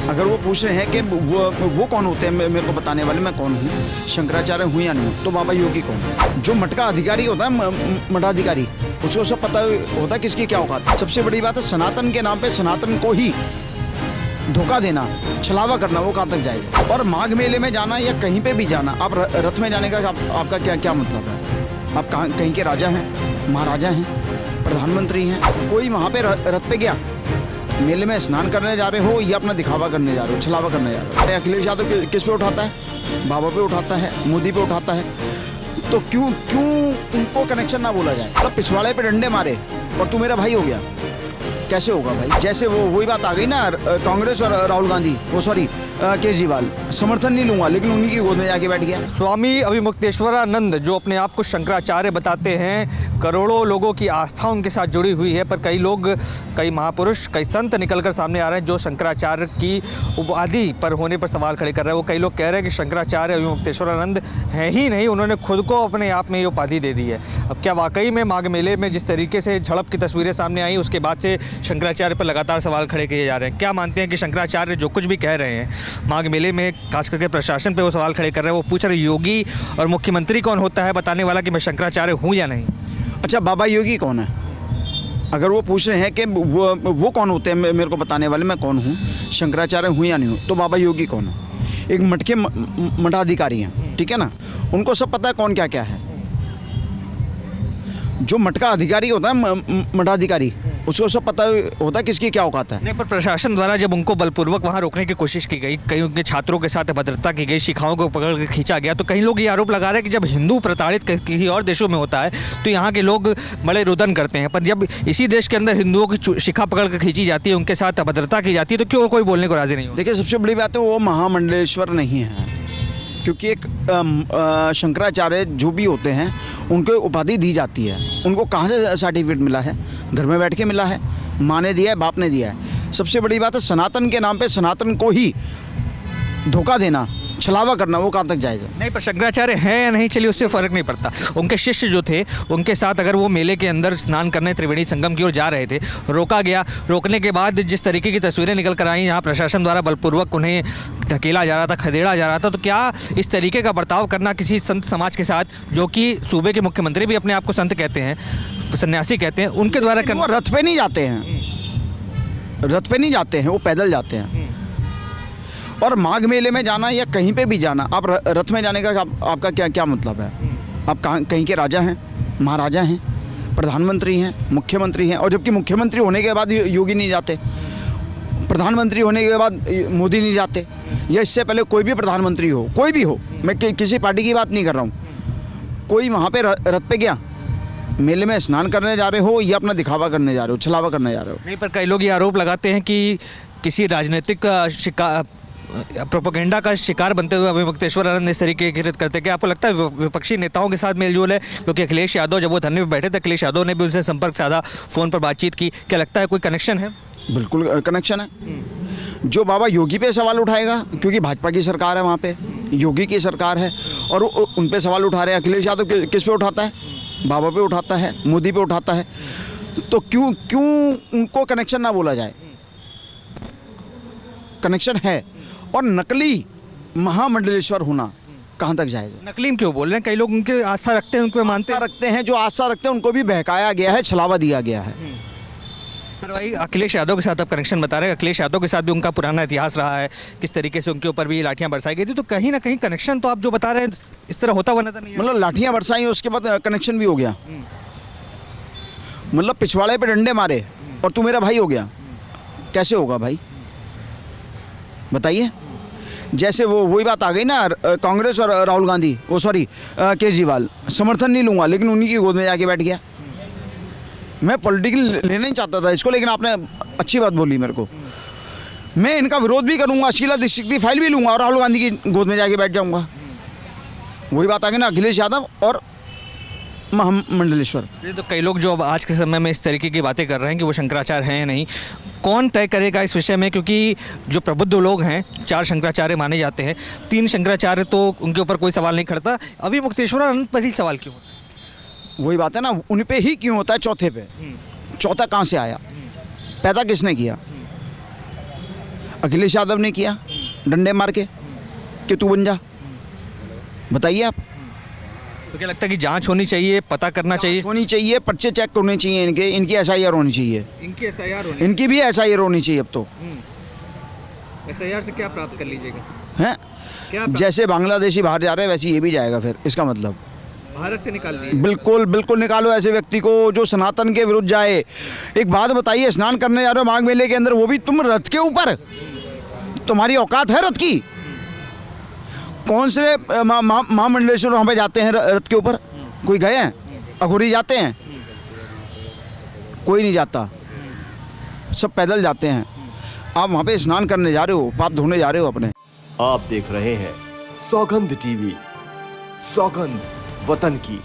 अगर वो पूछ रहे हैं कि वो कौन होते हैं मेरे को बताने वाले, मैं कौन हूँ, शंकराचार्य हूँ या नहीं हूँ, तो बाबा योगी कौन है? जो मटका अधिकारी होता है, मठाधिकारी, उसको सब पता होता है किसकी क्या औकात है। सबसे बड़ी बात है सनातन के नाम पे सनातन को ही धोखा देना, छलावा करना, वो कहाँ तक जाएगा। और माघ मेले में जाना या कहीं पे भी जाना, आप रथ में जाने का आपका क्या मतलब है? आप कहीं के राजा हैं, महाराजा हैं, प्रधानमंत्री हैं, कोई वहाँ पे रथ पे गया, मेले में स्नान करने जा रहे हो या अपना दिखावा करने जा रहे हो, छलावा करने जा रहे हो। अरे अखिलेश यादव किस पे उठाता है? बाबा पे उठाता है, मोदी पे उठाता है, तो क्यों उनको कनेक्शन ना बोला जाए? तो पिछवाड़े पे डंडे मारे और तू मेरा भाई हो गया, कैसे होगा भाई? जैसे वही बात आ गई ना, कांग्रेस और राहुल गांधी, वो सॉरी केजरीवाल, समर्थन नहीं लूंगा, लेकिन उन्हीं की गोद में जाके बैठ गया। स्वामी अभिमुक्तेश्वरानंद जो अपने आप को शंकराचार्य बताते हैं, करोड़ों लोगों की आस्था उनके साथ जुड़ी हुई है, पर कई लोग, कई महापुरुष, कई संत निकलकर सामने आ रहे हैं जो शंकराचार्य की उपाधि पर होने पर सवाल खड़े कर रहे हैं। वो कई लोग कह रहे हैं कि शंकराचार्य अभिमुक्तेश्वरानंद हैं ही नहीं, उन्होंने खुद को अपने आप में ये उपाधि दे दी है। अब क्या वाकई में माघ मेले में जिस तरीके से झड़प की तस्वीरें सामने आई, उसके बाद से शंकराचार्य पर लगातार सवाल खड़े किए जा रहे हैं? क्या मानते हैं कि शंकराचार्य जो कुछ भी कह रहे हैं माघ मेले में, खास करके प्रशासन पे वो सवाल खड़े कर रहे हैं? वो पूछ रहे योगी और मुख्यमंत्री कौन होता है बताने वाला कि मैं शंकराचार्य हूँ या नहीं? अच्छा, बाबा योगी कौन है? अगर वो पूछ रहे हैं कि वो कौन होते हैं मेरे को बताने वाले, मैं कौन हूँ, शंकराचार्य हूँ या नहीं हूँ, तो बाबा योगी कौन है? एक मटके मठाधिकारी हैं, ठीक है ना, उनको सब पता है कौन क्या क्या है। जो मटका अधिकारी होता है, मठाधिकारी, उसको सब पता होता है किसकी क्या औकात है। नहीं, पर प्रशासन द्वारा जब उनको बलपूर्वक वहां रोकने की कोशिश की गई, कई उनके छात्रों के साथ अभद्रता की गई, शिखाओं को पकड़ कर खींचा गया, तो कई लोग ये आरोप लगा रहे हैं कि जब हिंदू प्रताड़ित किसी और देशों में होता है तो यहाँ के लोग बड़े रुदन करते हैं, पर जब इसी देश के अंदर हिंदुओं की शिखा पकड़ कर खींची जाती है, उनके साथ अभद्रता की जाती है, तो क्यों कोई बोलने को राजी नहीं हो? देखिए, सबसे बड़ी बात है वो महामंडलेश्वर नहीं है, क्योंकि एक शंकराचार्य जो भी होते हैं उनको उपाधि दी जाती है। उनको कहाँ से सर्टिफिकेट मिला है? घर में बैठ के मिला है, माँ ने दिया है, बाप ने दिया है। सबसे बड़ी बात है सनातन के नाम पे सनातन को ही धोखा देना, छलावा करना, वो कहाँ तक जाएगा? नहीं, पर शंकराचार्य हैं या नहीं, चलिए उससे फ़र्क नहीं पड़ता। उनके शिष्य जो थे उनके साथ अगर वो मेले के अंदर स्नान करने त्रिवेणी संगम की ओर जा रहे थे, रोका गया, रोकने के बाद जिस तरीके की तस्वीरें निकल कर आई, यहाँ प्रशासन द्वारा बलपूर्वक उन्हें धकेला जा रहा था, खदेड़ा जा रहा था, तो क्या इस तरीके का बर्ताव करना किसी संत समाज के साथ, जो कि सूबे के मुख्यमंत्री भी अपने आप को संत कहते हैं, सन्यासी कहते हैं, उनके द्वारा करना? रथ पे नहीं जाते हैं, रथ पे नहीं जाते हैं, वो पैदल जाते हैं। और माघ मेले में जाना या कहीं पे भी जाना, आप रथ में जाने का आपका क्या मतलब है? आप कहीं के राजा हैं, महाराजा हैं, प्रधानमंत्री हैं, मुख्यमंत्री हैं, और जबकि मुख्यमंत्री होने के बाद योगी नहीं जाते, प्रधानमंत्री होने के बाद मोदी नहीं जाते, या इससे पहले कोई भी प्रधानमंत्री हो, कोई भी हो, मैं किसी पार्टी की बात नहीं कर रहा हूँ, कोई वहाँ पे रथ पे गया, मेले में स्नान करने जा रहे हो या अपना दिखावा करने जा रहे हो, छलावा करने जा रहे हो? नहीं, पर कई लोग ये आरोप लगाते हैं कि किसी राजनीतिक प्रोपेगेंडा का शिकार बनते हुए अभिमुक्तेश्वरानंद इस तरीके की कृत करते हैं। क्या आपको लगता है विपक्षी नेताओं के साथ मेलजोल है? क्योंकि अखिलेश यादव जब वो धरने में बैठे थे, अखिलेश यादव ने भी उनसे संपर्क साधा, फ़ोन पर बातचीत की, क्या लगता है कोई कनेक्शन है? बिल्कुल कनेक्शन है। जो बाबा योगी पे सवाल उठाएगा, क्योंकि भाजपा की सरकार है वहाँ पे, योगी की सरकार है, और उन पे सवाल उठा रहे हैं। अखिलेश यादव किस पे उठाता है? बाबा पे उठाता है, मोदी पे उठाता है, तो क्यों उनको कनेक्शन ना बोला जाए? कनेक्शन है। और नकली महामंडलेश्वर होना कहाँ तक जाएगा? नकली क्यों बोल रहे हैं? कई लोग उनके आस्था रखते हैं, उनको मानते रखते हैं, जो आस्था रखते हैं उनको भी बहकाया गया है, छलावा दिया गया है। पर भाई अखिलेश यादव के साथ आप कनेक्शन बता रहे हैं, अखिलेश यादव के साथ भी उनका पुराना इतिहास रहा है, किस तरीके से उनके ऊपर भी लाठियां बरसाई गई थी, तो कहीं ना कहीं कनेक्शन तो आप जो बता रहे हैं इस तरह होता हुआ नजर नहीं है। मतलब लाठियां बरसाई, उसके बाद कनेक्शन भी हो गया, मतलब पिछवाड़े पे डंडे मारे और तू मेरा भाई हो गया, कैसे होगा भाई? बताइए। जैसे वही बात आ गई ना, कांग्रेस और राहुल गांधी, वो सॉरी केजरीवाल, समर्थन नहीं लूंगा, लेकिन उन्हीं की गोद में जाके बैठ गया। मैं पॉलिटिकल लेना नहीं चाहता था इसको, लेकिन आपने अच्छी बात बोली मेरे को। मैं इनका विरोध भी करूंगा, शीला दीक्षित की फाइल भी लूंगा और राहुल गांधी की गोद में जाके बैठ जाऊंगा। वही बात आ गई ना, अखिलेश यादव और महामंडलेश्वर। तो कई लोग जो अब आज के समय में इस तरीके की बातें कर रहे हैं कि वो शंकराचार्य हैं या नहीं, कौन तय करेगा इस विषय में? क्योंकि जो प्रबुद्ध लोग हैं, 4 शंकराचार्य माने जाते हैं, 3 शंकराचार्य तो उनके ऊपर कोई सवाल नहीं खड़ता, अभिमुक्तेश्वरानंद पर ही सवाल क्यों होता है? वही बात है ना, उन पे ही क्यों होता है? चौथे पे, चौथा कहाँ से आया? पैदा किसने किया? अखिलेश यादव ने किया डंडे मार के कि तू बन जा। बताइए आप। तो क्या लगता है कि जांच होनी चाहिए, पता करना चाहिए? होनी चाहिए, पर्चे चेक होने चाहिए इनके, इनकी SIR होनी चाहिए, इनकी SIR होनी, इनकी भी SIR होनी चाहिए अब तो। SIR से क्या प्राप्त कर लीजिएगा? हैं क्या जैसे बांग्लादेशी बाहर जा रहे हैं वैसे ये भी जाएगा, फिर इसका मतलब भारत से निकाल दिए? बिल्कुल बिल्कुल निकालो ऐसे व्यक्ति को जो सनातन के विरुद्ध जाए। एक बात बताइए, स्नान करने जा रहे हो माघ मेले के अंदर, वो भी तुम रथ के ऊपर, तुम्हारी औकात है रथ की? कौन से महामंडलेश्वर वहाँ पे जाते हैं रथ के ऊपर? कोई गए हैं? अघोरी जाते हैं? कोई नहीं जाता, सब पैदल जाते हैं। आप वहाँ पे स्नान करने जा रहे हो, पाप धोने जा रहे हो अपने। आप देख रहे हैं सौगंध टीवी, सौगंध वतन की।